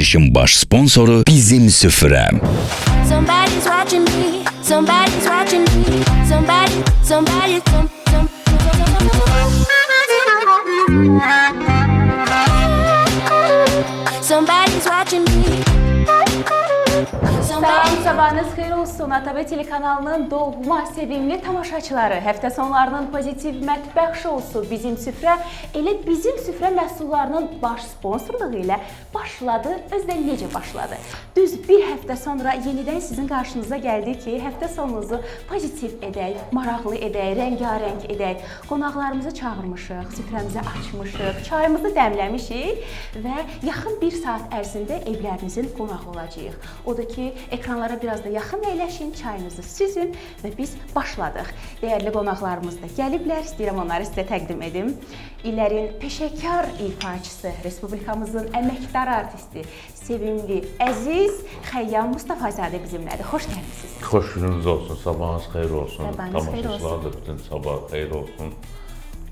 çəkilişin baş sponsoru Bizim Süfrə. Somebody's watching me. Somebody's watching me. Somebody's watching me. Salam, sabahınız xeyir olsun. ATV telekanalının doğma sevimli tamaşaçıları. Həftə sonlarının pozitiv mətbəx şousu Bizim Süfrə elə Bizim Süfrə məhsullarının baş sponsorluğu ilə başladı. Özdə necə başladı? Düz bir həftə sonra yenidən sizin qarşınıza gəldi ki, həftə sonunuzu pozitiv edək, maraqlı edək, rəngarəng edək. Qonaqlarımızı çağırmışıq, süfrəmizi açmışıq, çayımızı dəmləmişik və yaxın bir saat ərzində evlərinizin qonağı olacağıq. O da ki, ekranlara biraz da yaxın əyləşin, çayınızı süzün və biz başladıq. Dəyərli qonaqlarımız da gəliblər, istəyirəm onları sizə təqdim edim. İllərin peşəkar ifaçısı, Respublikamızın əməkdar artisti, sevimli, əziz Xəyyam Mustafazadə bizimlədir. Xoş gəlmisiniz. Xoş gününüz olsun, sabahınız xeyir olsun. Sabahınız xeyir olsun. Tamaşaçılar da bütün sabah xeyir olsun.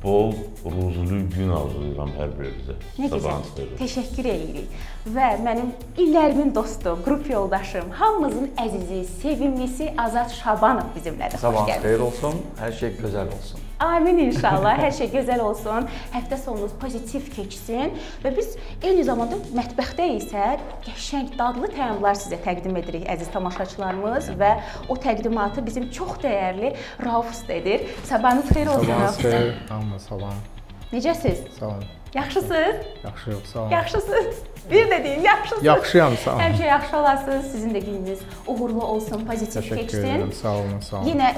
Bol ruzlu gün arzulayıram hər birinizə. Nə gözəl, təşəkkür edirik. Və mənim illərimin dostu, qrup yoldaşım, hamımızın əzizi, sevimlisi Azad Şabanov bizimlədir. Xoş Sabahınız gəlmisiniz. xeyir olsun, hər şey gözəl olsun. Amin inşallah, hər şey gözəl olsun, həftə sonunuz pozitiv keçsin və biz eyni zamanda mətbəxdə isə qəşəng, dadlı təamlar sizə təqdim edirik, əziz tamaşaçılarımız və o təqdimatı bizim çox dəyərli Rauf usta edir. Sabahınız xeyir olsun. Sabahınız xeyir, hamı salam. Necəsiz? Sağ olun. Yaxşısınız? Yaxşıyıq, sağ olun. Yaxşısınız. Bir də deyim, yaxşısınız. Yaxşıyam, sağ olun. Həmişə yaxşı olasınız, sizin də gününüz uğurlu olsun, pozitiv Təşəkkür keçsin. ederim, sağ olun, sağ olun. Yenə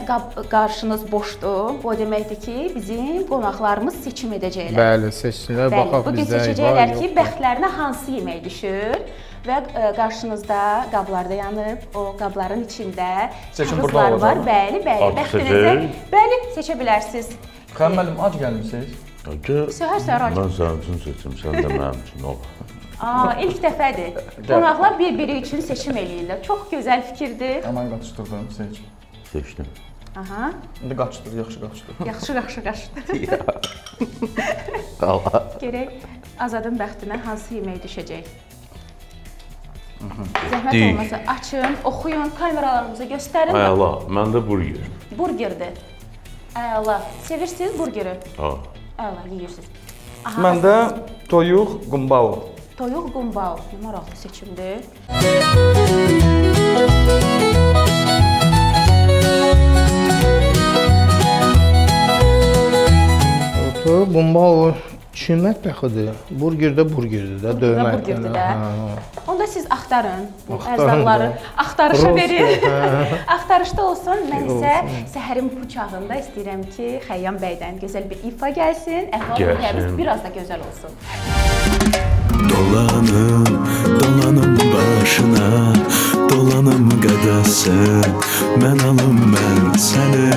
qarşınız boşdur. Bu o deməkdir ki, bizim qonaqlarımız seçim edəcəklər. Bəli, seçsinlər, baxaq Bugün bizdə seçəcəklər ki, bəxtlərinə hansı yemək düşür və qarşınızda qablar da yanıb, o qabların içində Seçim kağızlar burada var. olacaq. Bəli, bəli, Artıq bəxtinizə, seçək. bəli, seçə bilərsiniz. Xanım müəllim, ac gəlmisiniz? Səhər ac. Mən sənin üçün seçim, sən də mənim üçün ol. İlk dəfədir. Qonaqlar bir-biri üçün seçim eləyirlər. Çox gözəl fikirdir. Mən qaçışdırdım, seç. Seçdim. Aha. İndi qaçışdır, yaxşı qaçışdır. Yaxşı. Allah. Gərək Azadın bəxtinə hansı yemək düşəcək? Zəhmət Deyik. olmasa açın, oxuyun, kameralarımıza göstərin. Ayala, məndə burger. Burgerdir. Əla. Sevirsiniz burgeri? Ha. Əla, yeyirsiniz. Aha, Məndə toyuq qumbao. toyuq qumbao. Nə maraqlı seçimdir. Otu, bomba o Çin mətbəxidir. Burger də burgerdir də, dövmə. Burgerdir də. Onda siz axtarın. Bu Axtarın ərzaqları da. axtarışa Rus, verin. hə. Axtarışda olsun. Mən isə olsun. səhərin bu çağında istəyirəm ki, Xəyyam bəydən gözəl bir ifa gəlsin. Əhval-ruhiyyəmiz Gəlsin. biraz da gözəl olsun. Dolanım başına, dolanım qədəsin, mən alım mən səni.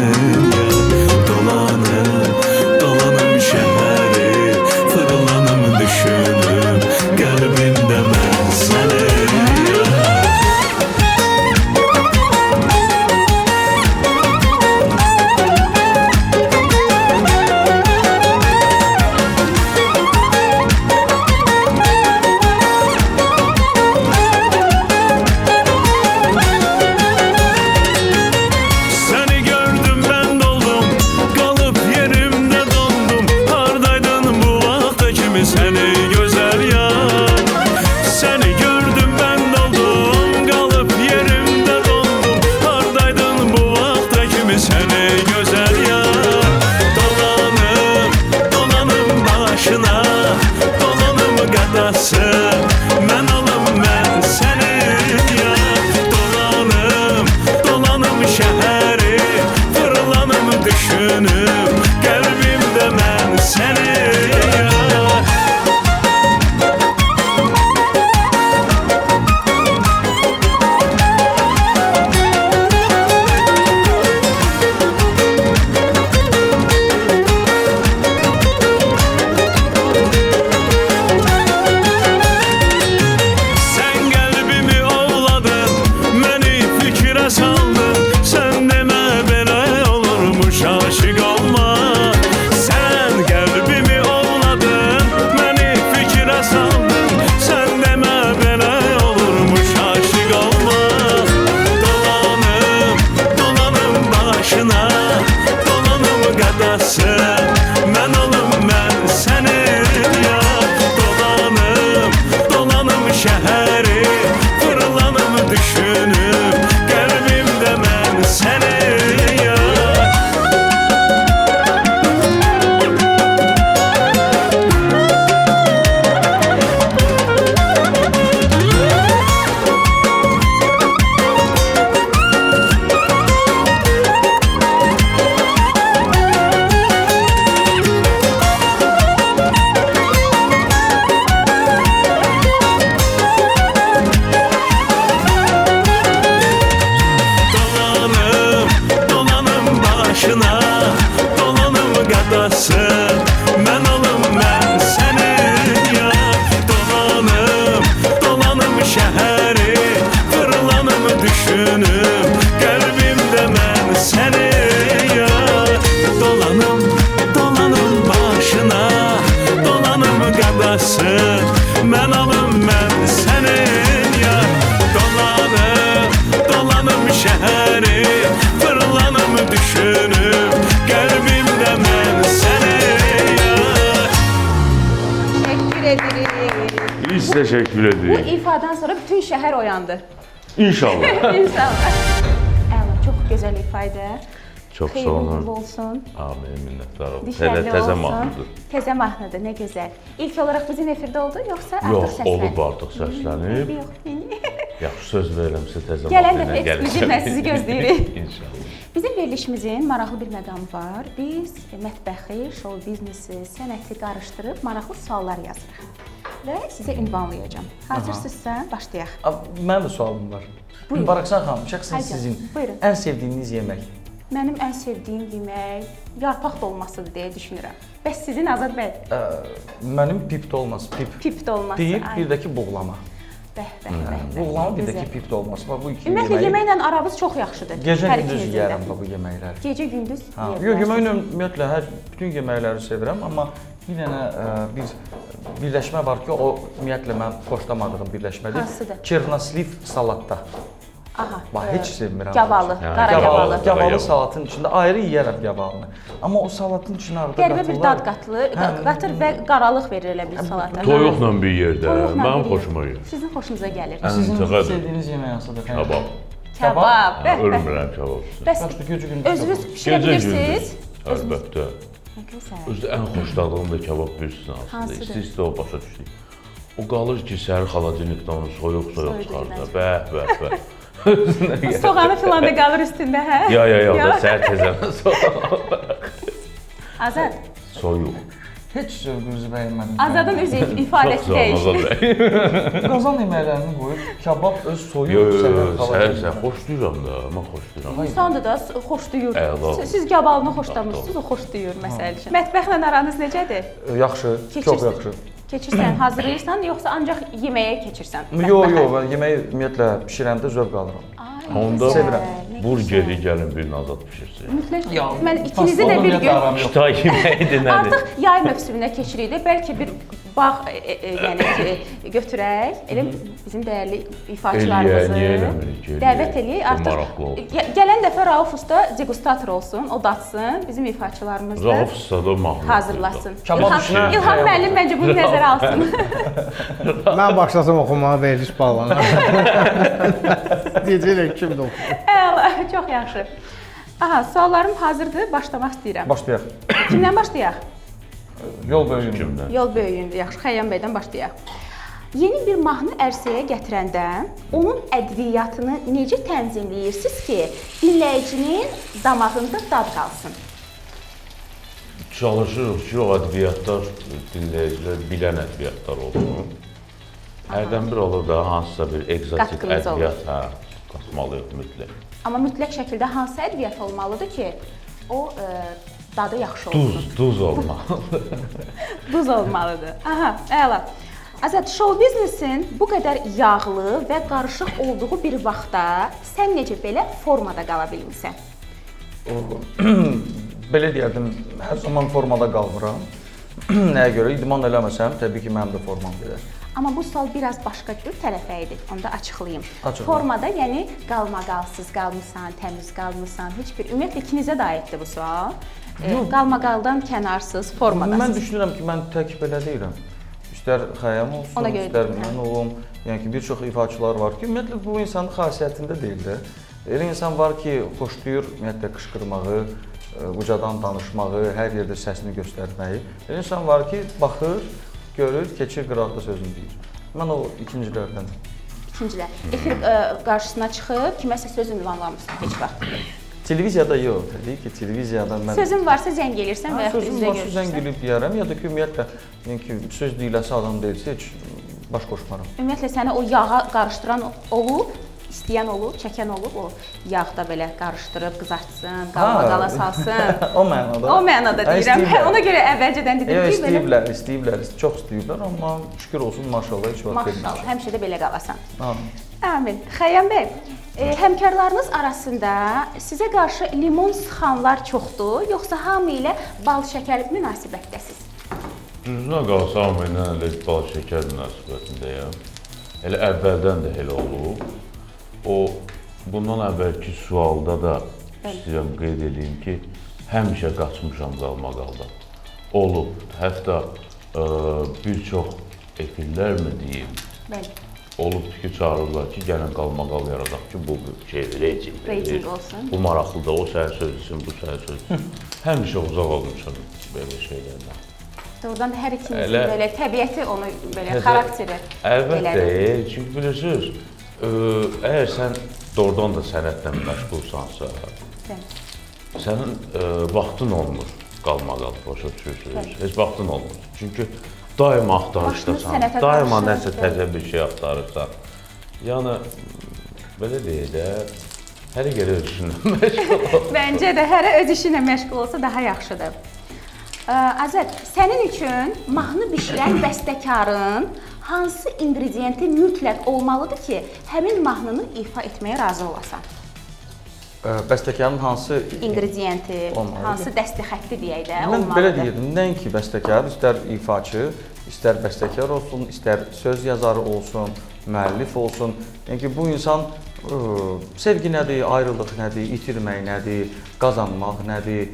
Dolanım şəhəri, fırlanım düşünüm, qəlbimdə mən səni. Səni gördüm mən doldum, qalıb yerimdə dondum. Hardaydın bu vaxta kimi səni gözəl yar. Səni gördüm mən doldum, qalıb yerimdə dondum. Hardaydın bu vaxta kimi səni gözəl yar. Dolanım başına, dolanım qədəsi, mən alım mən səni yar. Dolanım şəhəri, fırlanım düşünüm, qəlbimdə mən səni yar. bilməzsən. Mən alım, mən sənin yar. Dolanım şəhəri, fırlanım düşünüb, qəlbimdə mən səni yar. Təşəkkür edirik. Biz təşəkkür Bu edirik. ifadan sonra bütün şəhər oyandı. İnşallah. İnşallah. Əla, çox gözəl ifadə. Çox sağ Xeyirli olun. uğurlu olsun. Amin, minnətlar olun. Dişərli Təzə olsun. mahnıdır. Təzə mahnıdır, nə gözəl. İlk olaraq bizim efirdə oldu, yoxsa artıq Yox, səslənib? olub artıq səslənib. Yox, Yaxşı söz verirəm sizə təzə Gələn mahnı ilə dəfə gələcəm. ekskluziv mən sizi gözləyirik. İnşallah. Bizim verilişimizin maraqlı bir məqamı var. Biz mətbəxi, şou biznesi, sənəti qarışdırıb maraqlı suallar yazırıq. Və sizə ünvanlayacağam. Hazırsınızsa başlayaq. Mənim də sualım var. Buyurun. Baraksan xanım, şəxsən Haydi, sizin buyurun. ən sevdiyiniz yemək? Mənim ən sevdiyim yemək yarpaq dolmasıdır deyə düşünürəm. Bəs sizin Azad bəy? Mənim pip dolması, Pip dolması. Pip, ay, bir də ki buğlama. Bəh, bəh, bəh. Buğlama, bir də Gözəl. ki pip dolması. Bax bu iki Ümumiyyətlə yeməyi yeməklə aranız çox yaxşıdır. gecə hər gündüz ikinizin də. yeyərəm bu yeməkləri. Gecə gündüz Ha, yeyə yox, bilərsiniz. yeməklə ümumiyyətlə bütün yeməkləri sevirəm, amma bir dənə bir birləşmə var ki, o ümumiyyətlə mən xoşlamadığım birləşmədir. Hansıdır? Çernasliv salatda. Aha. Bax heç sevmirəm. Gavalı, Hə, qara gavalı. gavalı. Gavalı salatın içində ayrı yeyərəm gavalını. Amma o salatın içinə arada Qəribə bir dad qatır və qaralıq verir elə bir salata. Toyuqla bir yerdə. Toyuqla Mənim bir xoşuma yer. gəlir. Sizin xoşunuza gəlir. Sizin Əntiqədir. sevdiyiniz yemək hansıdır? Kabab. Kabab. Hə, Bəh, bəh. ölmürəm kabab üstündə. Bəs Başqa gecə gündüz. özünüz pişirə Gecə bilirsiniz? gündüz. Əlbəttə. Nə gözəl. Özdə ən xoşladığım da kabab bir üstünə aslında. Hansıdır? İsti-isti o başa düşdük. O qalır ki, səhər xaladenikdən onu soyuq-soyuq çıxardır. Bəh, bəh, bəh. Soğanı filan da qalır üstündə, hə? Ya, səhər tezəndən Azad. soyuq. Heç zövqünüzü bəyənmədim. Azadın öz Çox ifadəsi sağ olun, dəyişdi. Azad bəy. Qazan yeməklərini qoyub kebab öz soyuq Yo, xaladenikdən. səhər xoşlayıram da, mən xoşlayıram. İnsandır da xoşlayır. Əla. Siz gabalını xoşlamırsınız, o xoşlayır məsəl üçün. Mətbəxlə aranız necədir? Yaxşı, çox yaxşı. Keçirsən, hazırlayırsan, yoxsa ancaq yeməyə keçirsən? Yox, mən yeməyi ümumiyyətlə bişirəndə zövq alıram. Onda Sevirəm. burgeri gəlin bir nazad pişirsin. Mütləq. Mən ikinizi də bir gün Şita yeməyidir nədir? artıq yay mövsümünə keçirik. Bəlkə bir bağ yəni götürək. Elə bizim dəyərli ifaçılarımızı niyə eləmirik ki? dəvət eləyək. Artıq Maraqlı olsun. gələn dəfə Rauf usta degustator olsun, o datsın. Bizim ifaçılarımız da Rauf Ustada mahnı. hazırlasın. Kabab işinə- İlham müəllim məncə bunu nəzərə alsın. Mən başlasam oxumağa veriliş bağlanar. Deyəcəklər kimdir oxu. Əla, çox yaxşı. Aha, suallarım hazırdır, başlamaq istəyirəm. Başlayaq. Kimdən başlayaq? Yol böyüyündür. Kimdən? Yol böyüyündür, yaxşı. Xəyyam bəydən başlayaq. Yeni bir mahnı ərsəyə gətirəndə onun ədviyyatını necə tənzimləyirsiniz ki, dinləyicinin damağında dad qalsın? Çalışırıq ki, o ədviyyatlar dinləyicilər bilən ədviyyatlar olsun. Hərdən bir olur da hansısa bir egzotik Qatqınız olur. ədviyyat qatmalıyıq mütləq. Amma mütləq şəkildə hansı ədviyyat olmalıdır ki, o dadı yaxşı olsun? Duz olmalı. Duz olmalıdır. Aha, əla. Azad, show biznesin bu qədər yağlı və qarışıq olduğu bir vaxtda sən necə belə formada qala bilmirsən? Belə deyərdim, hər zaman formada qalmıram. Nəyə görə? İdman eləməsəm, təbii ki, mənim də formam gedər. Amma bu sual biraz başqa cür tərəfə idi. Onu da açıqlayım. Açıqla. Formada, yəni qalmaqalsız qalmısan, təmiz qalmısan, heç bir ümumiyyətlə ikinizə də aiddir bu sual. Qalmaqaldan kənarsız, formadasız. Mən düşünürəm ki, mən tək belə deyirəm. İstər Xəyyam olsun, Ona görə istər deyirəm. mən olum. Yəni ki, bir çox ifaçılar var ki, ümumiyyətlə bu insanın xasiyyətində deyil də. Elə insan var ki, xoşlayır ümumiyyətlə qışqırmağı, ucadan danışmağı, hər yerdə səsini göstərməyi. Elə insan var ki, baxır, görür, keçir qıraqda sözünü deyir. Mən o ikincilərdənəm. İkincilər. Efir qarşısına çıxıb kiməsə söz ünvanlamırsın heç vaxt. Televiziyada yox, təbii ki, televiziyada mən Sözün varsa zəng elirsən və ya sözüm üzlə varsa zəng görürsən. edib deyərəm, ya da ki, ümumiyyətlə, yəni ki, söz deyiləsi adam deyilsə heç baş qoşmaram. Ümumiyyətlə səni o yağa qarışdıran olub, istəyən olub, çəkən olub, o yağda belə qarışdırıb qızartsın, qalmaqala salsın. O mənada. O mənada deyirəm. Ona görə əvvəlcədən dedim Yox, ki, istəyiblər, çox istəyiblər, amma şükür olsun, maşallah, heç vaxt verməyəcəm. maşallah, həmişə də belə qalasan. Amin. Amin. Xəyyam bəy, həmkarlarınız arasında sizə qarşı limon sıxanlar çoxdur, yoxsa hamı ilə bal şəkər münasibətdəsiz? Düzünə qalsam, mən elə bal şəkər münasibətindəyəm. Elə əvvəldən də elə olub. Bundan əvvəlki sualda da istəyirəm qeyd edeyim ki, həmişə qaçmışam qalmaqaldan. Olub, hətta bir çox efirlərmi deyim, olubdur ki, çağırırlar ki, gəlin qalmaqal yaradaq ki, bu şey reyting olsun. Bu maraqlıdır, o səhər sözlüsün, bu səhər sözlüsün. Həmişə uzaq olmuşam belə şeylərdən. Doğrudan da hər ikinizin belə təbiəti onu belə xarakteri Əlbəttə, çünki bilirsiniz, əgər sən doğrudan da sənətlə məşğulsansa, sənin vaxtın olmur qalmaqal, başa düşürsünüz, heç vaxtın olmur. Çünki daima axtarışdasan, daima nəsə təzə bir şey axtarırsan. Yəni, belə deyək də, hər yerə öz işinlə məşğul ol. Məncə də hərə öz işinlə məşğul olsa daha yaxşıdır. Azad, sənin üçün mahnı bişirən bəstəkarın hansı ingrediyenti mütləq olmalıdır ki, həmin mahnını ifa etməyə razı olasan? Bəstəkarın hansı ingrediyenti, hansı dəsti xətti deyək də olmalıdır? Mən belə deyirdim, nəinki bəstəkar, istər ifaçı, istər bəstəkar olsun, istər söz yazarı olsun, müəllif olsun. Yəni ki, bu insan sevgi nədir, ayrılıq nədir, itirmək nədir, qazanmaq nədir,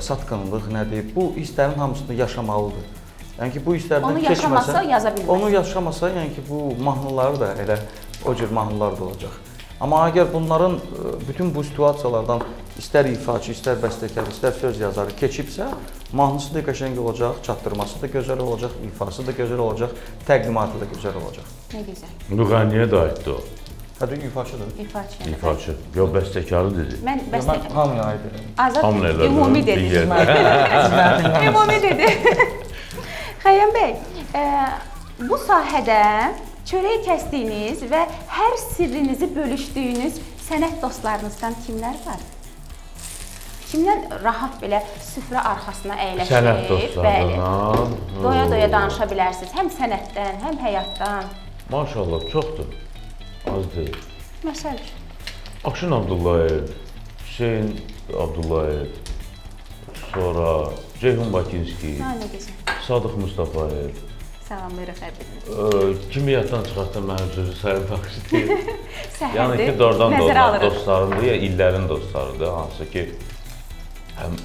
satqınlıq nədir, bu hisslərin hamısını yaşamalıdır. Yəni ki, bu hisslərdən keçməsə, onu yaşamasa yaza bilməz. Onu yaşamasa, yəni ki, bu mahnıları da elə o cür mahnılar da olacaq. Amma əgər bunların bütün bu situasiyalardan istər ifaçı, istər bəstəkar, istər söz yazarı keçibsə, mahnısı da qəşəng olacaq, çatdırması da gözəl olacaq, ifası da gözəl olacaq, təqdimatı da gözəl olacaq. Nə gözəl. Müğənniyə də aiddir o. Hətta ifaçıdır. İfaçı. Yox, bəstəkarı dedi. Mən bəstəkar. Hamıya aid edirəm. Azad Hamıya ümumi dedi. Ümumi dedi. Xəyyəm bəy, bu sahədə çörək kəsdiyiniz və hər sirrinizi bölüşdüyünüz sənət dostlarınızdan kimlər var? Kimdən rahat belə süfrə arxasına əyləşib, Sənət dostlarından. Doya-doya danışa bilərsiniz, həm sənətdən, həm həyatdan. Maşallah, çoxdur. Az deyil. Məsəl üçün. Akşin Abdullayev, Hüseyin Abdullayev, sonra Ceyhun Bakinski, Nə gözəl. Sadıq Mustafayev. Salamlayırıq hər-birini. Kimi yaddan çıxartdım mənim sözü sayın baxışı deyil. Yəni Səhərdir, ki, doğrudan da nəzərə onlar alırıq. dostlarımdır, ya illərin dostlarıdır. Hansı ki, həm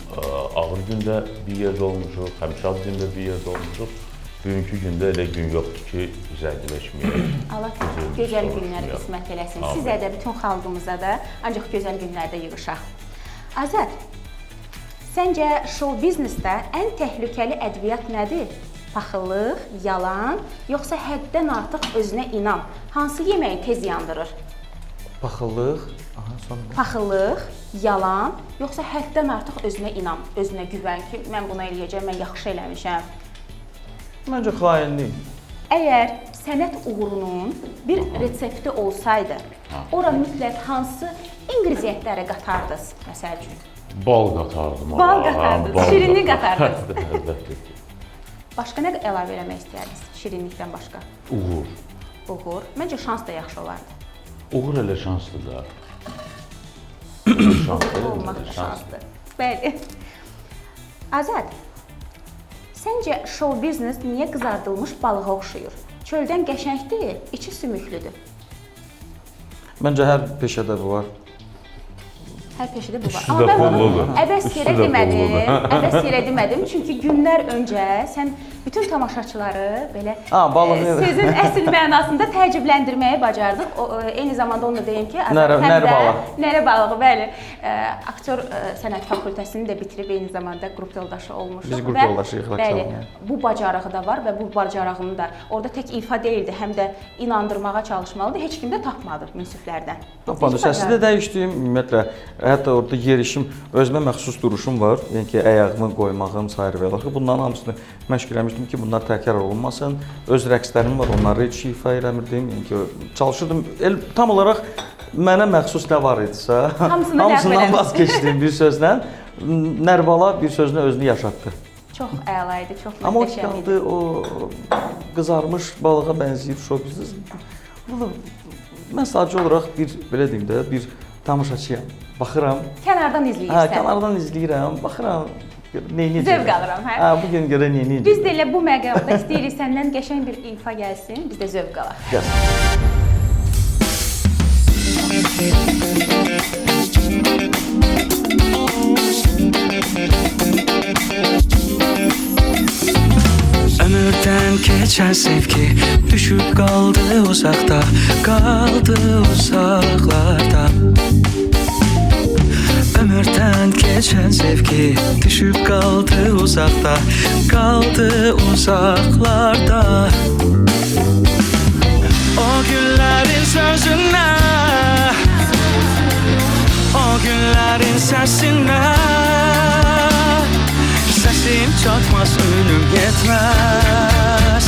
ağır gündə bir yerdə olmuşuq, həm şad gündə bir yerdə olmuşuq. Bugünkü gündə elə gün yoxdur ki, biz əlləşməyək. Allah gözəl günləri qismət eləsin. Sizə də, bütün xalqımıza da ancaq gözəl günlərdə yığışaq. Azad, səncə show biznesdə ən təhlükəli ədviyyat nədir? Paxıllıq, yalan, yoxsa həddən artıq özünə inam? Hansı yeməyi tez yandırır? Paxıllıq, Paxıllıq, yalan, yoxsa həddən artıq özünə inam, özünə güvən ki, mən bunu eləyəcəm, mən yaxşı eləmişəm. Məncə xainlik. Əgər sənət uğurunun bir resepti olsaydı, ora mütləq hansı ingrediyentləri qatardınız, məsəl üçün? Bal qatardım. Bal qatardınız, şirinlik qatardınız. Əlbəttə. Başqa nə əlavə eləmək istəyirsiniz şirinlikdən başqa? Uğur. Uğur. Məncə şans da yaxşı olardı. Uğur elə şanslıdır. Olmaq şansdır. Bəli. Azad, səncə show biznes niyə qızardılmış balığa oxşuyur? Çöldən qəşəngdir, içi sümüklüdür. Məncə hər peşədə bu var. Hər peşədə bu var. Üstü də pulludur. Əbəs yerə demədim, çünki günlər öncə sən bütün tamaşaçıları belə sözün əsl mənasında təəccübləndirməyi bacardıq. Eyni zamanda onu da deyim ki, Nərə balığı, bəli. Aktyor sənət fakültəsini də bitirib eyni zamanda qrup yoldaşı olmuşuq. Biz qrup yoldaşıyıq. Bəli, bu bacarığı da var və bu bacarığını da orada tək ifa deyildi, həm də inandırmağa çalışmalıdır. Heç kim də tapmadı münsiflərdən. Tapmadı. Səsi də dəyişdim, ümumiyyətlə. Hətta orada yerişim, özümə məxsus duruşum var. Yəni ki, ayağımı qoymağım, sair və ilaxır. Bunların hamısını məşq eləmişdim ki, bunlar təkrar olunmasın. Öz rəqslərim var, onları heç ifa eləmirdim. Yəni ki, çalışırdım. Tam olaraq mənə məxsus nə var idisə, hamısından vaz keçdim bir sözlə. Nərbala bir sözlə özünü yaşatdı. Çox əla idi, çox möhtəşəm idi. Amma o qaldı, o qızarmış balığa bənzəyir show biznes. Mən sadəcə olaraq bir, belə deyim də, bir tamaşaçıyam. Baxıram. Kənardan izləyirsən. Kənardan izləyirəm, baxıram. Neyniyəcək? Zövq alıram, hə? Hə, bu gün görə neyniyəcək? Biz də elə bu məqamda istəyirik səndən qəşəng bir ifa gəlsin, biz də zövq alaq. Gəl. Ömürden geçen sevgi düşüp kaldı uzakta, kaldı uzaklarda. Ömürden geçen sevgi düşüp kaldı uzakta, kaldı uzaklarda. O günlerin sözüne, o günlerin sesine, sesim çatmaz, önüm yetmez.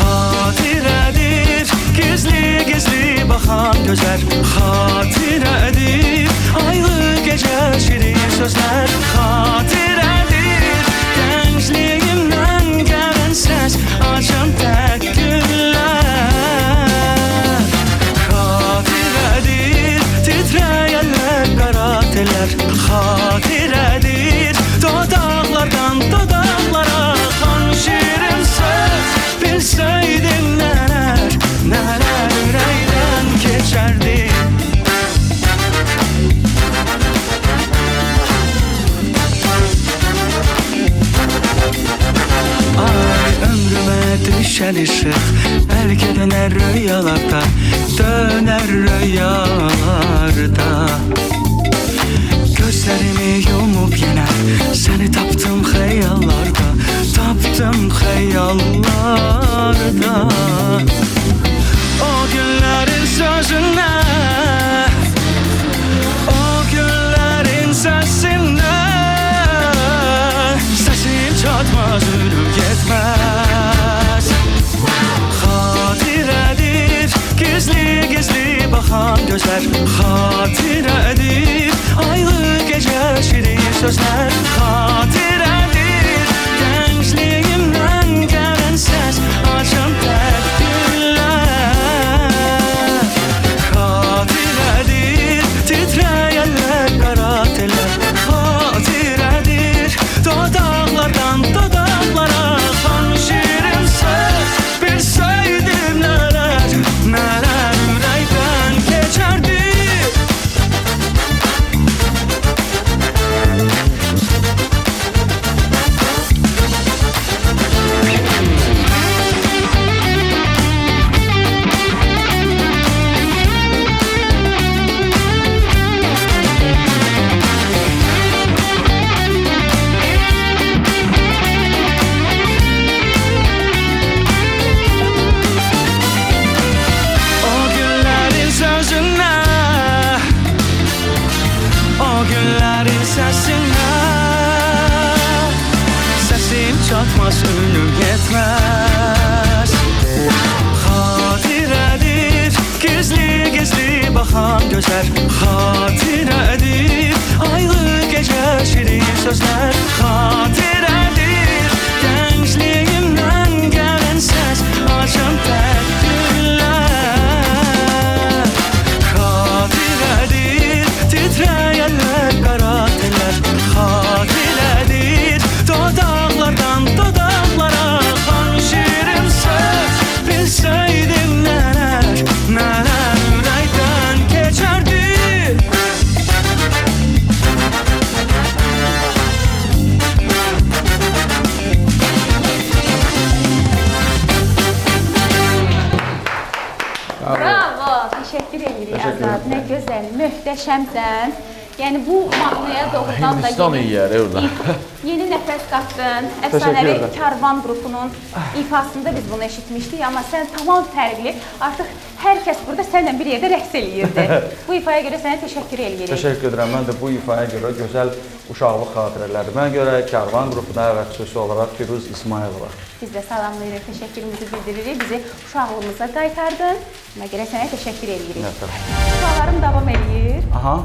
Hatiredir gizli gizli bakan gözler, hatiredir aylı gece şirin sözler, hatiredir gençliğimden gelen ses, açan tek güller. Hatiredir titreyenler, kara teller, hatiredir dodaklardan dodaklara akan şirin söz. Bilseydin neler, neler yüreğden geçerdi. Ay ömrüme düşen ışık, belki döner rüyalarda, döner rüyalarda. Gözlerimi yumup yine seni taptım hayallarda, taptım hayallarda. O günlerin sözüne, o günlerin sesine, sesim çatmaz, ölüm yetmez. Hatiredir gizli gizli bakan gözler, hatiredir aylı gece şirin sözler, hatiredir gençliğimden gelen ses, açan tek güller. Hatiredir titreyenler, kara teller, hatiredir dodaklardan dodaklara akan şirin söz. Bilseydim neler, neler yüreğden geçerdi. O günlerin sözüne, o günlerin sesine, sesim çatmaz, önüm yetmez. Hatiredir gizli gizli bakan gözler, hatiredir aylı gece şirin sözler, hatiredir gençliğimden gelen ses, açan tek güller. Hatiredir titreyenler, kara teller, hatiredir dodaklardan dodaklara akan şirin söz. Bilseydin neler, neler yüreğden geçerdi. Bravo, təşəkkür edirik Azad. Nə gözəl, möhtəşəmsən. Yəni bu mahnıya doğrudan da Hindistan yeri orada. yeni nəfəs qatdın. Təşəkkür Əfsanəvi edirəm. Karvan qrupunun ifasında biz bunu eşitmişdik, amma sən tamam fərqli. Artıq hər kəs burada səninlə bir yerdə rəqs eləyirdi. Bu ifaya görə sənə təşəkkür edirik. Təşəkkür edirəm. Mən də bu ifaya görə gözəl uşaqlıq xatirələrdir. Mənə görə Karvan qrupuna və xüsusi olaraq Firuz İsmayılova. Biz də salamlayırıq, təşəkkürümüzü bildiririk. Bizi uşaqlığımıza qaytardın. Buna görə sənə təşəkkür edirik. Suallarım davam edir. Aha.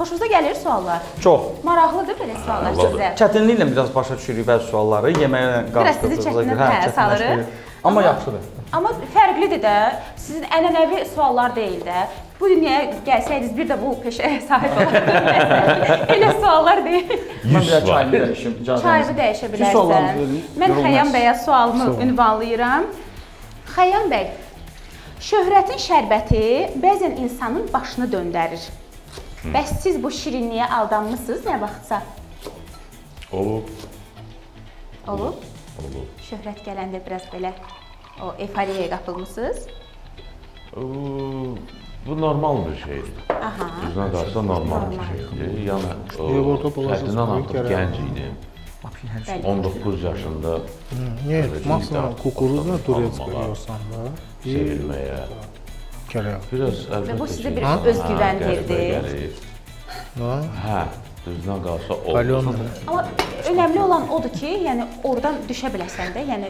Xoşunuza gəlir suallar? Çox. Maraqlıdır belə suallar sizə. Çətinliklə biraz başa düşürük bəzi sualları, yeməklə Biraz sizi çətinə salırıq. Amma yaxşıdır. Amma fərqlidir də. Sizin ənənəvi suallar deyil də. Bu dünyaya gəlsəydiniz bir də bu peşəyə sahib olardınız. Elə suallar deyil. Mən bir 100 var. çayını dəyişim, icazə Çayını dəyişə bilərsən. Mən Xəyyam bəyə sualımı ünvanlayıram. Xəyyam bəy, şöhrətin şərbəti bəzən insanın başını döndərir. Bəs siz bu şirinliyə aldanmısınız nə vaxtsa? Olub. Olub? Olub. Şöhrət gələndə biraz belə o eforiyaya qapılmısınız? Bu normal bir şeydir. Aha. Düzünə qarşı normal bir şeydir. Yəni, Yogurta bulaşıq həddindən koyub artıq gərək. gənc idim. Bəli. 19 yaşında Нет, максимум кукуруза турецкая yiyorsan da. sevilməyə. Kərəm. Biraz əlbəttə bu sizə ki, bir hə, özgüvən qəribə verdi. gəlir. Ha? Hə, düzünə qarşı Alyona. oldu. Amma önəmli olan odur ki, yəni oradan düşə biləsən də, yəni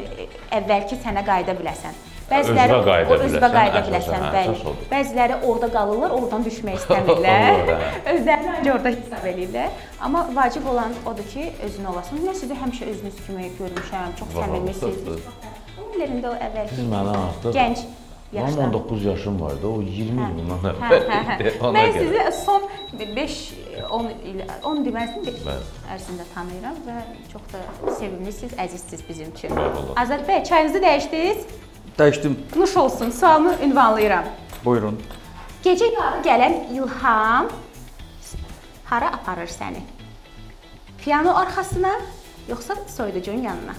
əvvəlki sənə qayıda biləsən. Bəziləri Özünə qayıda o özünə biləsən, qayıda əsas, biləsən, hə, bəli. əsas odur. Bəziləri orada qalırlar, oradan düşmək istəmirlər. Olur, hə. Özlərini ancaq orada hesab eləyirlər. Amma vacib olan odur ki, özün olasan. Mən sizi həmişə özünüz kimi görmüşəm, çox səmimisiniz. Onun o əvvəlki Siz mənə artıq gənc Mənim yaşdan. 19 yaşım vardı, o 20 il bundan Hə, əvvəl hə, hə. idi. Ona Mən görə. sizi son 5-10 il, 10 deməzdim, Bəli. ərzində tanıyıram və çox da sevimlisiniz, əzizsiniz bizim üçün. Eyvallah. Azad bəy, çayınızı dəyişdiniz? Dəyişdim. Nuş olsun, sualımı ünvanlayıram. Buyurun. Gecə yarı gələn ilham hara aparır səni? Piano arxasına, yoxsa soyuducunun yanına?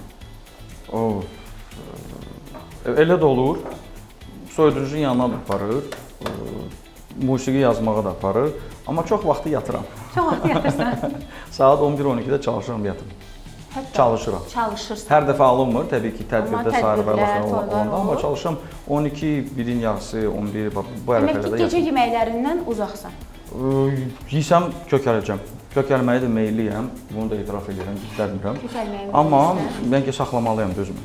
O elə də olur. Soyuducunun yanına da aparır. Musiqi yazmağa da aparır. Amma çox vaxtı yatıram. Çox vaxt yatırsan. Saat 11-12-də çalışıram yatım. Hətta Çalışıram. Çalışırsan. Hər dəfə alınmır, təbii ki, tədbirdə Amma sarı və tədbirlər, başqa toylar olanda, amma olur. çalışıram 12, 1-in yarısı, 11 bu Demək ki, ərəfələrdə gecə yatım. yeməklərindən uzaqsan. Yesəm kökələcəm. Kökəlməyə də meylliyəm. Bunu da etiraf edirəm, gizlətmirəm. Kökəlməyə Amma meyillisən. mən ki saxlamalıyam düzmü?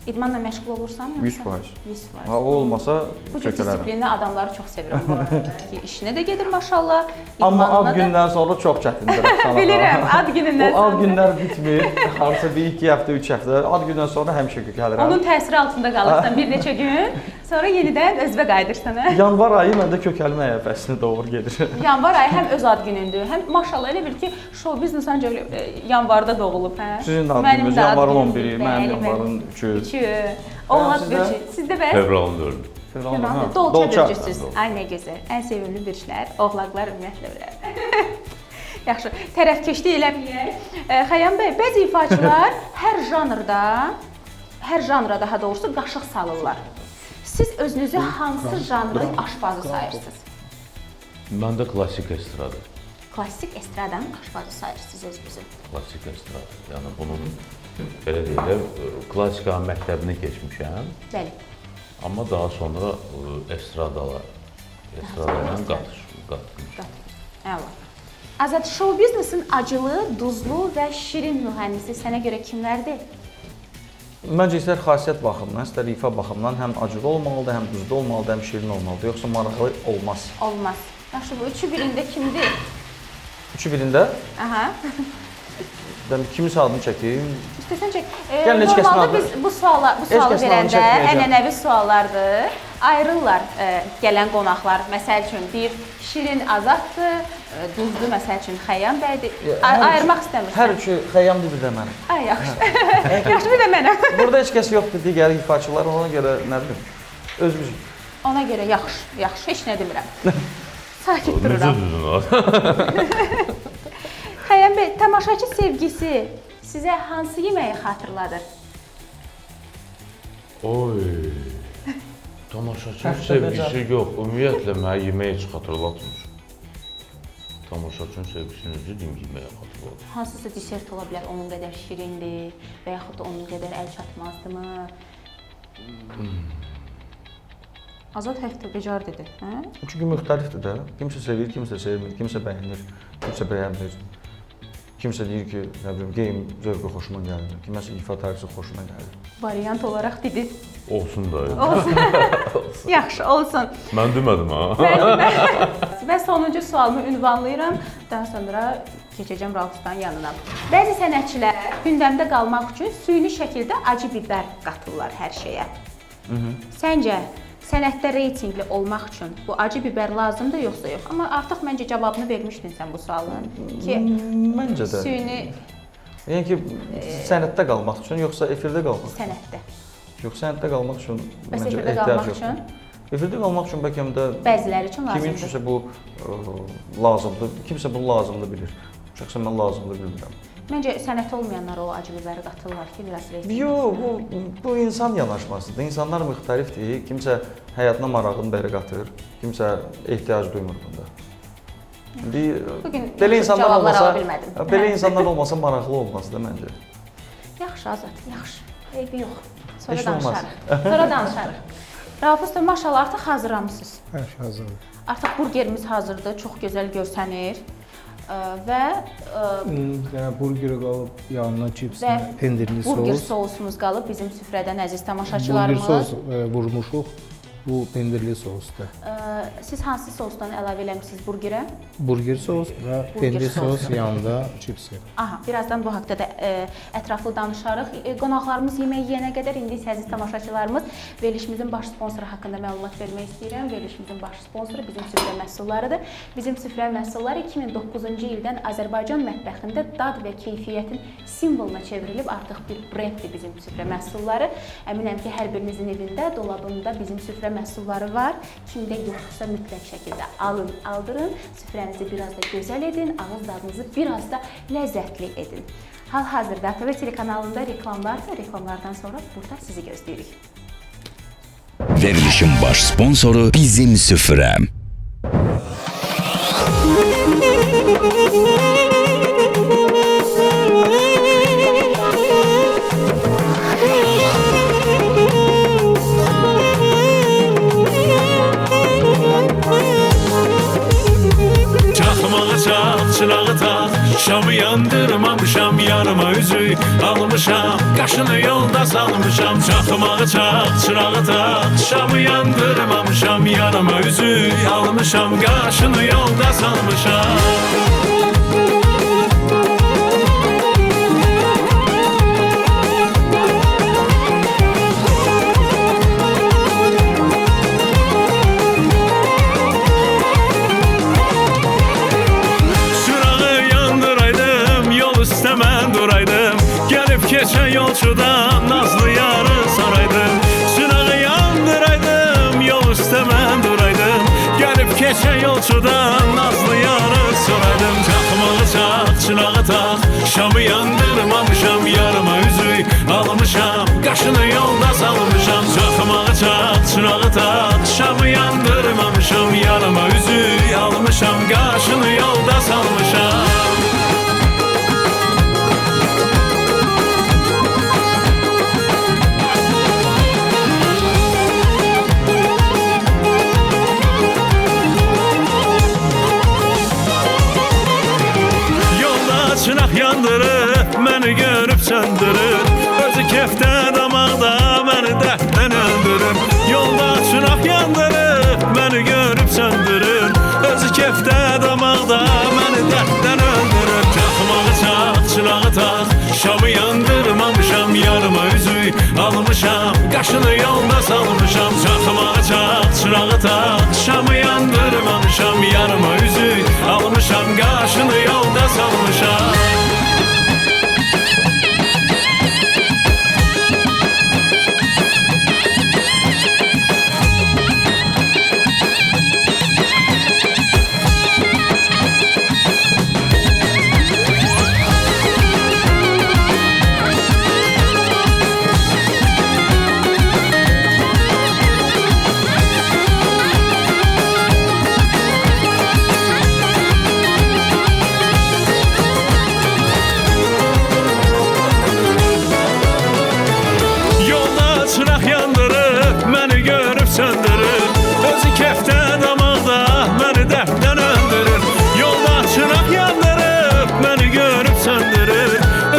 İdmanla məşğul olursan? 100%. 100%. Ha, o olmasa Bu cür kökələrəm. disiplinli adamları çox sevirəm bu arada. Ki, İşinə də gedir maşallah. Amma idmanına ad da- gündən sonra çox çətindir. Rəxsana. Bilirəm, ad günündən O ad sonra. günlər bitmir. Harca bir 2 həftə, 3 həftə. Ad gündən sonra həmişə kökəlirəm. Onun təsiri altında qalırsan bir neçə gün, sonra yenidən özünə qayıdırsan. Hə? Yanvar ayı məndə kökəlmə əyəfəsini doğru gedir. Yanvar ayı həm öz ad günündür, həm maşallah elə bil ki, show biznes ancaq yanvarda doğulub, hə? Sizin də ad Mənim gününüz də ad yanvarın günümdür, 11-i, bəli, mənim bəli. yanvarın 3-ü. 3-ü. Oğlak sizdə? bürcü. Sizdə bəs? Fevralın 4-ü. Fevralın, Dolça bürcüsüz. Ay nə gözəl. Ən sevimli bürclər. Oğlaqlar ümumiyyətlə belə. Yaxşı, tərəfkeşlik eləməyək. Xəyyam bəy, bəzi ifaçılar hər janra daha doğrusu qaşıq salırlar. Siz özünüzü hansı janrın aşpazı sayırsınız? Məndə klassik estrada. Klassik estradanın aşpazı sayırsınız özünüzü. Klassik estrada. Yəni bunun belə deyirlər, klassika məktəbini keçmişəm. Bəli. Amma daha sonra estrada ilə qatışmışam. Əla. Azad, show biznesin acılı, duzlu və şirin mühəndisi sənə görə kimlərdir? Məncə istər xasiyyət baxımından, istər ifa baxımından həm acılı olmalıdır, həm duzlu olmalıdır, həm şirin olmalıdır. Yoxsa maraqlı olmaz. Olmaz. Yaxşı, bu üçü birində kimdir? Üçü birində Aha. kiminsə adını çəkim. İstəsən çək. Gəlin, heç kəsin Normalda adı- biz bu sualı kəsin adını verəndə çəkməyəcəm. ənənəvi suallardır. Ayrılırlar gələn qonaqlar. Məsəl üçün bir şirin Azaddır, duzlu məsəl üçün Xəyyam bəydir. Ayırmaq istəmirsən. Hər üçü Xəyyamdır bir də mənim. Ay yaxşı. Yaxşı bir də mənəm. Burada heç kəs yoxdur, digər ifaçılar, ona görə nə bilim, özümüz. Ona görə yaxşı, yaxşı, heç nə demirəm. Sakit Necə dururam. düzün o? Xəyyam bəy, tamaşaçı sevgisi sizə hansı yeməyi xatırladır? Oy. Tamaşaçının sevgisi yox, ümumiyyətlə mənə yemək heç xatırlatmır. Tamaşaçının sevgisini necə deyim yeməyə xatırlatır? Hansısa desert ola bilər, onun qədər şirindir və yaxud da onun qədər əl çatmazdımı? Azad həftə becar dedi, hə? Çünki müxtəlifdir də. Kimsə sevir, kimsə sevmir, kimsə bəyənir, kimsə bəyənmir. Kimsə deyir ki, nə bilim, geyim zövqü xoşuma gəlir, kiməsə ifa tərzi xoşuna gəlir. Variant olaraq dediniz. Olsun da. Olsun. Yaxşı, olsun. Mən demədim ha. Və sonuncu sualımı ünvanlayıram. Daha sonra keçəcəm Raufstanın yanına. Bəzi sənətçilər gündəmdə qalmaq üçün süni şəkildə acı biber qatırlar hər şeyə. Səncə sənətdə reytinqli olmaq üçün bu acı biber lazımdır yoxsa yox? Amma artıq məncə cavabını vermişdin sən bu sualın ki, Məncə də. süni Yəni ki, sənətdə qalmaq üçün yoxsa efirdə qalmaq üçün? sənətdə. Yox, sənətdə qalmaq üçün Bəs məncə efirdə ehtiyac qalmaq yoxdur. üçün? Efirdə qalmaq üçün bəlkə də Bəziləri üçün kimin lazımdır. üçünsə bu lazımdır, kimsə bunu lazımdır bilir. Şəxsən mən lazımdır bilmirəm. Məncə sənəti olmayanlar o acı biberi qatırlar ki, biraz reytinq. Yox, bu insan yanaşmasıdır. İnsanlar müxtəlifdir. Kimsə həyatına marağını belə qatır, kimsə ehtiyac duymur bunda. İndi Bugün belə insanlar cavablar ala olmasa, bilmədim. belə insanlar olmasa maraqlı olmazdı məncə. Yaxşı Azad, yaxşı. Eybi yox. Sonra Heç olmaz. danışarıq. Sonra danışarıq. Rauf usta, maşallah artıq hazırlamısınız. Hər şey hazırdır. Artıq burgerimiz hazırdır, çox gözəl görsənir. Və Yəni burger qalıb, yanına cips, və pendirli burger sos. sousumuz qalıb bizim süfrədən əziz Burger tamaşaçılarımız. sos vurmuşuq. Bu pendirli sosdur. Siz hansı sosdan əlavə eləmisiniz burgerə? Burger sos və pendir sos yanında cips. Aha, birazdan bu haqqda da ətraflı danışarıq. Qonaqlarımız yemək yeyənə qədər indi isə əziz tamaşaçılarımız verilişimizin baş sponsoru haqqında məlumat vermək istəyirəm. Verilişimizin baş sponsoru bizim süfrə məhsullarıdır. Bizim süfrə məhsulları 2009-cu ildən Azərbaycan mətbəxində dad və keyfiyyətin simvoluna çevrilib artıq bir brenddir bizim süfrə məhsulları. Əminəm ki, hər birinizin evində, dolabında bizim süfrə məhsulları var. Kimdə yoxsa mütləq şəkildə alın, aldırın. Süfrənizi biraz da gözəl edin, ağız dadınızı biraz da ləzzətli edin. Hal-hazırda ATV telekanalında reklamlar və reklamlardan sonra burada sizi gözləyirik. Verilişin baş sponsoru Bizim Süfrəm. Çaxmağı çal, çırağı tak, şamı yandırmamışam, yanıma üzük almışam, qaşını yolda salmışam. Çaxmağı çal, çırağı tak, şamı yandırmamışam, yanıma üzük almışam, qaşını yolda salmışam. Keçən yolçudan nazlı yarı saraydım, sünağı yandıraydım, yol üstə mən duraydım. Gəlib keçən yolçudan nazlı yarı saraydım. Çaxmağı çaq, çırağı tak, şamı yandırmamışam, yarıma üzük almışam, qaşını yolda salmışam. Çaxmağı çaq, çırağı tak, şamı yandırmamışam, yarıma üzük almışam, qaşını yolda salmışam. Çınaq yandırır, məni görüb söndürür, özü kəftə damaqda məni dərddən öldürür. Yolda çınaq yandırır, məni görüb söndürür, özü kəftə damaqda məni dərddən öldürür. Çaxmağı çaq, çırağı tak, şamı yandırmamışam, yarıma üzük almışam, qaşını yolda salmışam. Çaxmağı çaq, çırağı tak, şamı yandırmamışam, yarıma üzük almışam, qaşını yolda salmışam. Söndürür, özü kəftə damaqda məni dərddən öldürür. Yolda çıraq yandırıb, məni görüb söndürür,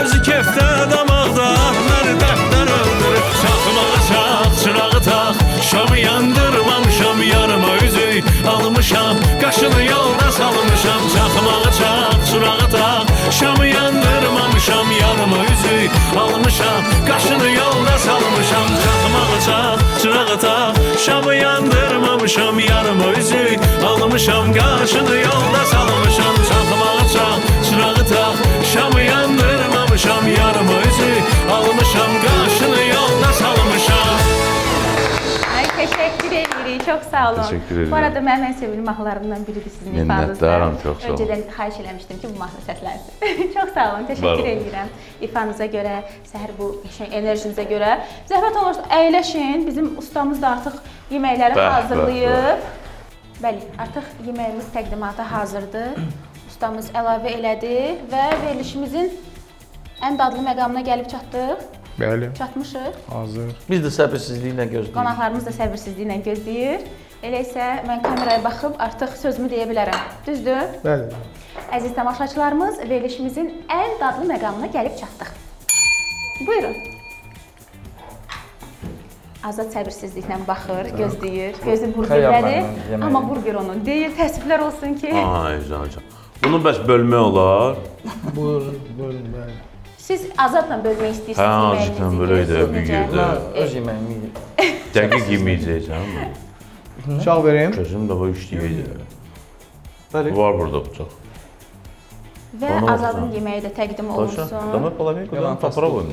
özü kəftə damaqda məni dərddən öldürür. Çaxmağı çaq, çırağı tak, şamı yandırmamışam, yanıma üzük almışam, qaşını yolda salmışam. Çaxmağı çaq, çırağı tak, şamı yandırmamışam, yanıma üzük almışam, qaşını yolda salmışam. Çaxmağı çaq, çırağı tak, şamı yandırmamışam, Almışam yarım özü, almışam qarşını yolda salmışam. Çaxmağı çal, çırağı tax, şamı yandırmamışam yarım özü, almışam qarşını yolda salmışam. Ay, teşekkür edirik. Çox sağ olun. Teşekkür edirəm. Bu arada mənim ən sevimli mahnılarımdan biridir sizin Minnətdaram, ifanızda. çox sağ olun. Öncədən xahiş eləmişdim ki, bu mahnı səslənsin. Çox sağ olun, Var təşəkkür olun. edirəm. İfanıza görə, səhər bu enerjinizə görə. Zəhmət olursa əyləşin. Bizim ustamız da artıq yeməkləri Bəh, hazırlayıb. Bəli, artıq yeməyimiz təqdimata hazırdır. Ustamız əlavə elədi və verilişimizin ən dadlı məqamına gəlib çatdıq. Bəli, Çatmışıq. hazır. Biz də səbirsizliklə gözləyirik. Qonaqlarımız da səbirsizliklə gözləyir. Elə isə mən kameraya baxıb artıq sözümü deyə bilərəm. Düzdür? Bəli. Əziz tamaşaçılarımız, verilişimizin ən dadlı məqamına gəlib çatdıq. Buyurun. Azad səbirsizliklə baxır, gözləyir. Gözü burgerdədir, Xəyallarla yeməyi. amma burger onun deyil. Təəssüflər olsun ki, Ay canım. Bunu bəs bölmək olar? Buyurun, buyurun, bəli. siz Azadla bölmək istəyirsiniz Hə, yeməyinizi. azadla bölək də, görürsünüz bir necə? yerdə. Öz yeməyimi yeyir. Dəqiq yeməyəcəksən. Bıçaq vereyim. Gözüm də bu işləyəcək. Bəli. Var burada bıçaq. Və Ona Azadın baxın. yeməyi də təqdim Başa. olunsun. Dama polemiqadan Yalan tapıra bunu.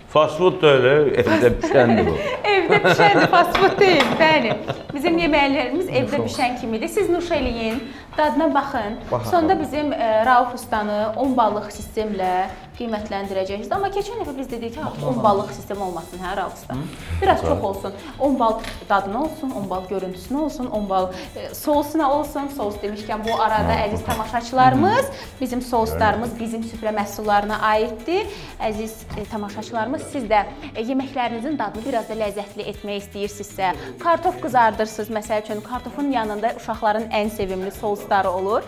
Fast food da elə, evdə pişəndir bu. Evdə pişəndir, fast food deyil, bəli. Bizim yeməklərimiz evdə pişən kimidir. Siz nuş eləyin, dadına baxın. Baxaq. Sonda bizim Rauf ustanı 10 ballıq sistemlə qiymətləndirəcəksiniz. Amma keçən dəfə biz dedik ki, 10 ballıq sistem olmasın, hə Rauf usta. Biraz çox olsun. 10 bal dadına olsun, 10 bal görüntüsünə olsun, 10 bal sousuna olsun. Sous demişkən bu arada əziz tamaşaçılarımız, bizim souslarımız bizim süfrə məhsullarına aiddir. Əziz tamaşaçılarımız, siz də yeməklərinizin dadını biraz da ləzzətli etmək istəyirsinizsə, kartof qızardırsınız, məsəl üçün kartofun yanında uşaqların ən sevimli sousları olur.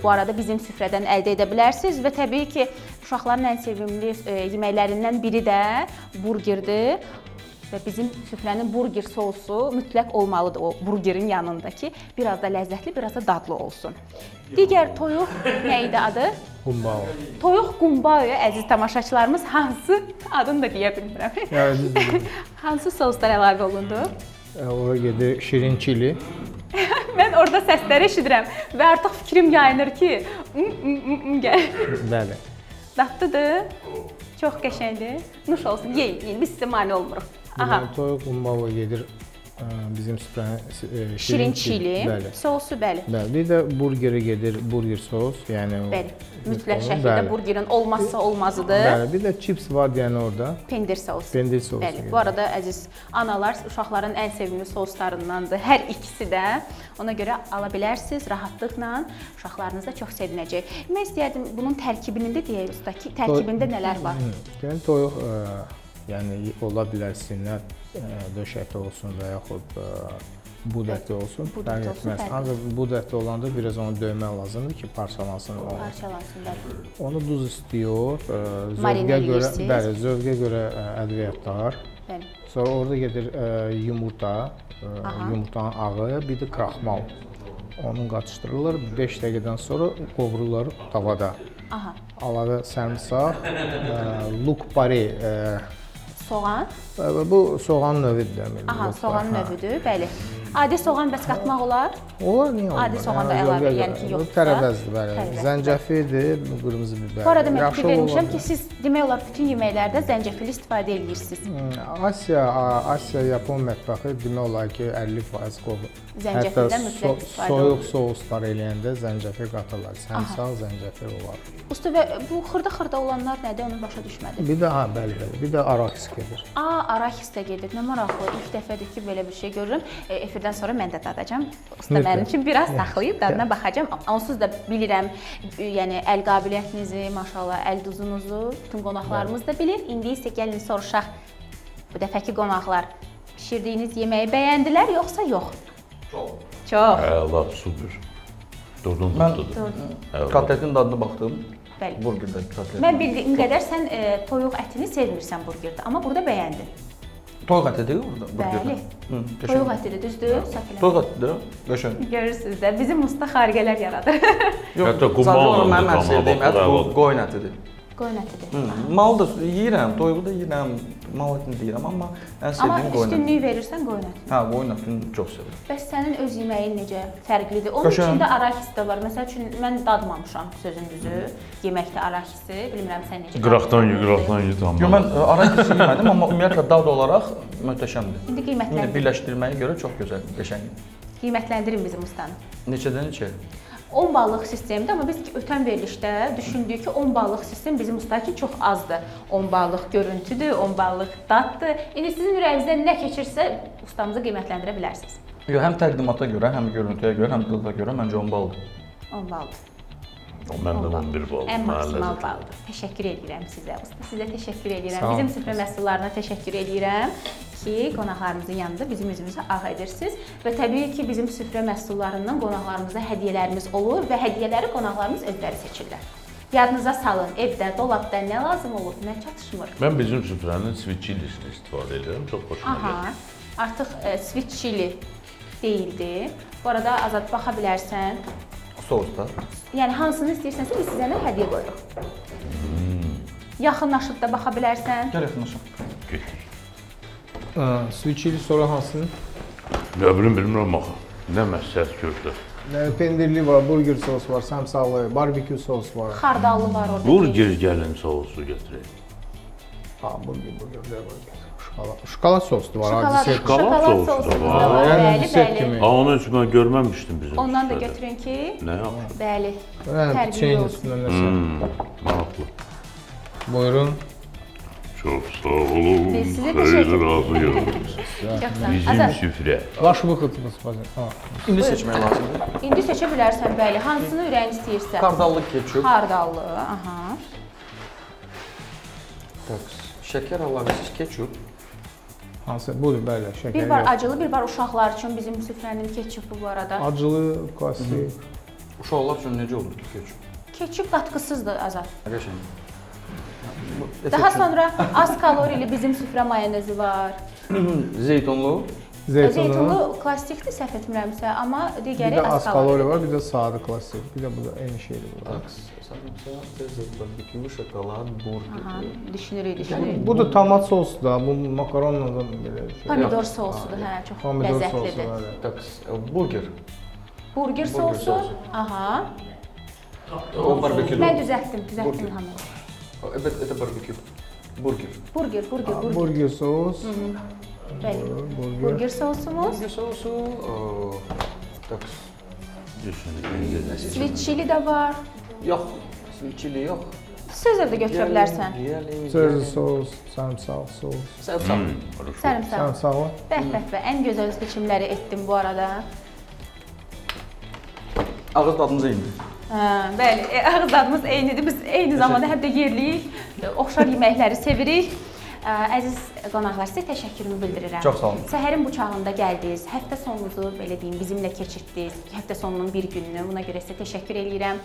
Bu arada bizim süfrədən əldə edə bilərsiniz və təbii ki, uşaqların ən sevimli yeməklərindən biri də burgerdir. Və bizim süfrənin burger sousu mütləq olmalıdır o burgerin yanındakı. Biraz da ləzzətli, biraz da dadlı olsun. Digər toyuq nə idi adı? Qumbao. Toyuq qumbao, əziz tamaşaçılarımız, hansı adını da deyə bilmirəm. Ya, düzdür. Hansı souslar əlavə olundu? Ora gedir şirin çili. Mən orada səsləri eşidirəm və artıq fikrim yayınır ki, gəl. Bəli. Dadlıdır, çox qəşəngdir. Nuş olsun, yeyin, biz sizə mane olmuruq. Aha, Toyuq qumbao gedir bizim süfrənin şirin çili, Bəli. sousu, bəli. Bəli. Bir də burgeri gedir, burger sos, yəni Bəli, mütləq Bəli. şəkildə burgerin olmazsa olmazıdır. Bəli, bir də chips var deyən orada. Pendir sousu. Pendir sousu Bəli, gedir. bu arada əziz analar uşaqların ən sevimli souslarındandır. Hər ikisi də. Ona görə ala bilərsiniz rahatlıqla. Uşaqlarınız da çox sevinəcək. Mən istəyərdim bunun tərkibini də deyək usta ki, tərkibində nələr var? Yəni toyuq yəni ola bilər sinə döş əti olsun və yaxud bud əti olsun. Bud Fərq əti olsun, etməz. fərq Ancaq bud əti olanda biraz onu döymək lazımdır ki, parçalansın. Parçalansın, bəli. Onu duz istiyor, Marinə zövqə görə, edirsiniz. bəli, zövqə görə ədviyyatlar. Bəli. Sonra orada gedir yumurta, yumurtanın ağı, bir də kraxmal. Onun qatışdırılır. 5 dəqiqədən sonra qovrulur tavada. Aha. Əlavə sarımsaq, luk pari. Soğan. Bu soğan növüdür. Aha, soğan növüdür, bəli. Adi soğan bəs qatmaq olar? Olar, niyə olmaz? Adi soğan da əlavə, yəni ki, yoxsa? Tərəvəzdir, bəli. Tərəvəz. Zəncəfildir, qırmızı bibər. Bu arada mən Yaxşı fikir vermişəm olar. ki, siz demək olar bütün yeməklərdə zəncəfil istifadə edirsiniz. Asiya, Yapon mətbəxi demək olar ki, 50% qovu. Zəncəfildən mütləq istifadə soyuq souslar eləyəndə zəncəfil qatırlar. Sarımsaq, zəncəfil olar. Usta və bu xırda-xırda olanlar nədir, onu başa düşmədim. Bir də bəli. Bir də araks gedir. Arahis də gedir. Nə maraqlı. İlk dəfədir ki, belə bir şey görürəm. Efirdən sonra mən də dadacağam. Usta mənim üçün biraz saxlayıb dadına baxacağam. Onsuz da bilirəm, yəni əl qabiliyyətinizi, maşallah, əl duzunuzu bütün qonaqlarımız da bilir. İndi isə gəlin soruşaq. Bu dəfəki qonaqlar bişirdiyiniz yeməyi bəyəndilər yoxsa yox? Çox. Əla, super. Durdun Mən tutdu. kotletin dadına baxdım. Bəli. Burgerdəki kotlet. Mən bildiyim qədər sən toyuq ətini sevmirsən burgerdə, amma burada bəyəndin. Toyuq ətidir burada burgerdə. Bəli. Toyuq ətidir, düzdür? Səhv eləmirəm. Toyuq ətidir. Qəşəng. Görürsüz də, bizim usta xarqələr yaradır. Yox, Hətta sadəcə qumbalı olaraq mənim ən dadına sevdiyim ət baxır, bu əladır. qoyun ətidir. Qoyun ətidir. Mal da yeyirəm, toyuğu da yeyirəm, mal ətini deyirəm, amma ən Amma sevdiyim qoyun əti. üstünlüyü verirsən qoyun ətinə. Hə, qoyun ətini çox sevirəm. Bəs sənin öz yeməyin necə fərqlidir? Onun Qəşəng. içində arakis də var. Məsəl üçün mən dadmamışam sözün düzü. Yeməkdə arakisi, bilmirəm sən necə. Qıraqdan ye, tamam. Yo, mən arakis yemədim, amma ümumiyyətlə dad olaraq möhtəşəmdir. İndi İndi qiymətləndirin. birləşdirməyə görə çox gözəl, qəşəngdir. Qiymətləndirin bizim ustanı. Neçədən neçə? 10 ballıq sistemdir, amma biz ötən verilişdə düşündük ki, 10 ballıq sistem bizim usta üçün çox azdır. 10 ballıq görüntüdür, 10 ballıq daddır. İndi sizin ürəyinizdən nə keçirsə, ustamızı qiymətləndirə bilərsiniz. Yo, həm təqdimata görə, həm görüntüyə görə, həm dada görə məncə 10 baldır. 10 baldır. Məndən 11 bal. Ən maksimal baldır. Təşəkkür edirəm sizə. Usta sizə təşəkkür edirəm. Sağ olun. Bizim süfrə məhsullarına təşəkkür edirəm ki, qonaqlarımızın yanında bizim üzümüzü ağ edirsiniz və təbii ki, bizim süfrə məhsullarından qonaqlarımıza hədiyyələrimiz olur və hədiyyələri qonaqlarımız özləri seçirlər. Yadınıza salın, evdə, dolabda nə lazım olur, nə çatışmır. Mən bizim süfrənin sweet chilisini istifadə edirəm, çox xoşuma gəlir. Aha, artıq sweet chili deyildi. Bu arada Azad baxa bilərsən. Sousda. Yəni hansını istəyirsənsə biz sizə hədiyyə qoyuruq. Yaxınlaşıb da baxa bilərsən. Gəl yaxınlaşaq. Getdik. Sweet chili sonra hansını? Nə bilim, bilmirəm axı. Nə məsləhət gördü. Pendirli var, burger sos var, samsalı, barbekü sos var. Xardallı var orada. Burger gəlin sosu gətirək. Ha, burger. Şokolad soslu var, hadi Şokolad sosu da var. Bəli, set bəli. kimi. Onu heç mən görməmişdim bizim Ondan da süfrədə. götürün ki, Nə yaxşı. bəli, Evet, fərqli şeyin olsun. üstündə nəsə. Maraqlı. Buyurun. Çox sağ olun. Biz sizə Xeyir təşəkkür razıyam. Çox sağ ol. Bizim Azad, süfrə. Vaş bıxıtımız bazen. Ha. İndi seçmək lazımdır. indi seçə bilərsən, bəli, hansını ürəyin istəyirsə. Kardallı ketçup. Xardallı, aha. Tak. Şəkər əlavəsiz ketçup. Hansı? Budur, bəli, şəkər. Bir var yox. acılı, bir var uşaqlar üçün bizim süfrənin ketçupu bu arada. Acılı, klasik. Uşaqlar üçün necə olur ki ketçup? Ketçup qatqısızdır Azad. Qəşəng. Daha sonra az kalorili bizim süfrə mayonezi var. Zeytunlu. Zeytunlu klassikdir səhv etmirəmsə, amma Bir digəri də az kalorili. kalori var, bir də sadə klasik. Bir də bu da eyni şeydir. bu da. Sarımsaq, barbekü, şokolad, burger. Aha, düşünürük. Bu da tomat sosdur da, bu makaronla da belə şey. Pomidor sosudur, hə, çox Pomidor sosu ləzzətlidir. var. Tak. Burger. Burger sosu. sosu. Aha. O barbekü. Mən düzəltdim Burger. hamını. Evet, это barbekü. Burger. Burger. Burger sos. Bəli. Burger. Burger sosumuz. Burger sosu. Tak. Sweet chili də var. Yox. Chili yox. Sözə də götürə bilərsən. Sözlü sos, sarımsaq sos. Sarımsaq. Sarımsaq. Sarımsağı. Bəh, ən gözəl seçimləri etdim bu arada. Ağız dadımız eyni. Hə, bəli, ağız dadımız eynidir. Biz eyni zamanda həm də yerliyik, oxşar yeməkləri sevirik. Əziz qonaqlar, sizə təşəkkürümü bildirirəm. Çox sağ olun. Səhərin bu çağında gəldiniz, həftə sonunuzu belə deyim bizimlə keçirdiniz. Həftə sonunun bir gününü, buna görə sizə təşəkkür eləyirəm.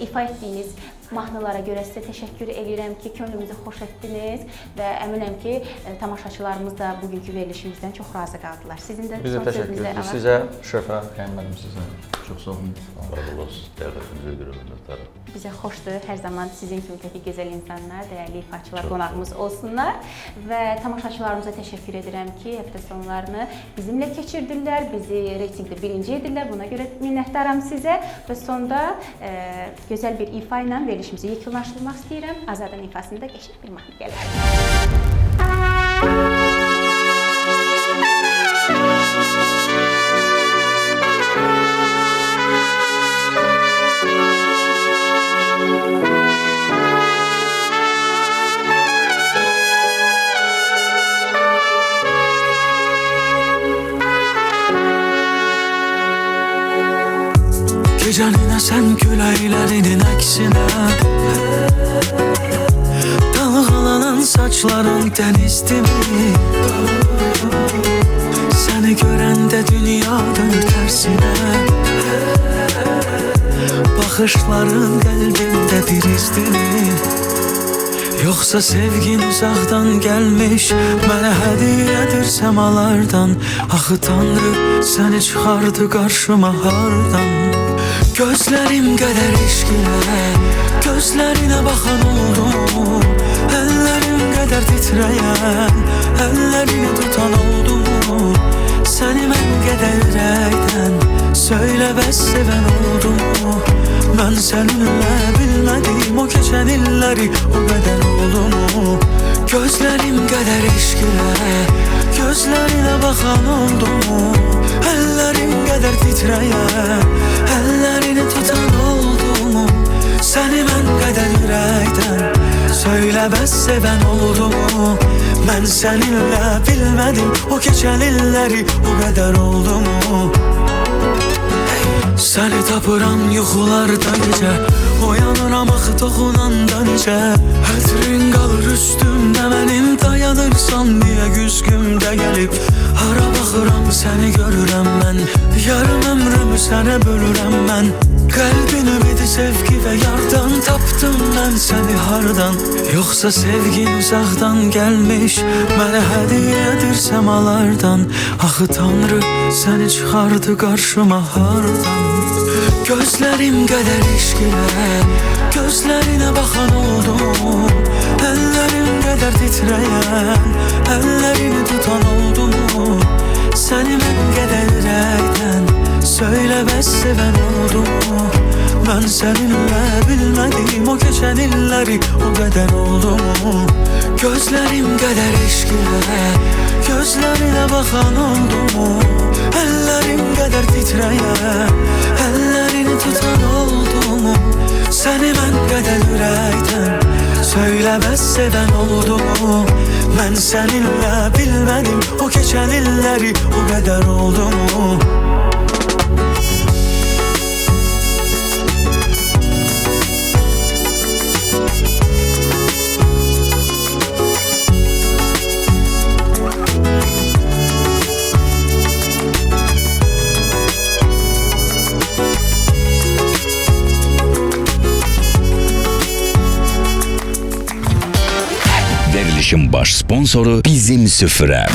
İfa etdiyiniz mahnılara görə sizə təşəkkür eləyirəm ki, könlümüzü xoş etdiniz və əminəm ki, tamaşaçılarımız da bugünkü verilişimizdən çox razı qaldılar. Sizin də Bizə son təşəkkür sözünüzə edirik. əlavə- Sizə, şəfa, xəyəmlərim sizə. Çox sağ olun. Dəvətinizə görə minnətdarım. Bizə xoşdur, hər zaman sizin kimi təbii gözəl insanlar, dəyərli ifaçılar qonağımız olsunlar və tamaşaçılarımıza təşəkkür edirəm ki, həftə sonlarını bizimlə keçirdirlər, bizi reytinqdə birinci edirlər. Buna görə minnətdaram sizə və sonda gözəl bir ifa ilə verilişimizi yekunlaşdırmaq istəyirəm. Azadın ifasında qəşəng bir mahnı gələr. Gecəninə sən küləklərinin əksinə Dalğalanan saçların dənizdirmi Səni görəndə dünya dönür tərsinə Baxışların qəlbimdə bir izdirmi Yoxsa sevgin uzaqdan gəlmiş Mənə hədiyyədir səmalardan Axı Tanrı səni çıxardı qarşıma hardan Gözlerim kadar eşkine, gözlerine bakan oldum. Ellerim kadar titreyen, ellerini tutan oldum. Seni ben kadar yürekten söyle bəs seven oldum. Ben seninle bilmedim o geçen illeri, o kadar oldu mu? Gözlerim kadar eşkine, gözlerine bakan oldu mu? Ellerim kadar titreyen, ellerini tutan oldu mu? Seni ben kadar yürekten söyle bəs seven oldu mu? Ben seninle bilmedim o geçen illeri, o kadar oldu mu? Səni tapıram yuxularda necə, oyanıram axı toxunanda necə. Hətrin qalır üstümdə mənim, dayanırsan deyə güzgümdə gəlib. Hara baxıram səni görürəm mən, yarım ömrümü sənə bölürəm mən. Qəlbin ümidi sevgi və yardan tapdım mən səni hardan? Yoxsa sevgin uzaqdan gəlmiş, mənə hədiyyə edir səmalardan. Axı Tanrı səni çıxardı qarşıma hardan? Gözlerim kadar eşkine, gözlerine bakan oldum. Ellerim kadar titreyen, ellerini tutan oldum. Seni ben kadar yürekten söyle bəs seven oldum. Ben seninle bilmedim o geçen illeri, o kadar oldu mu? Gözlerim kadar eşkine, gözlerine bakan oldum. Ellerim kadar titreyen, ellerini tutan oldu mu? Seni ben kadar yürekten söyle bəs seven oldu mu? Ben seninle bilmedim o geçen illeri, o kadar oldu mu? Verilişin baş sponsoru Bizim Süfrə.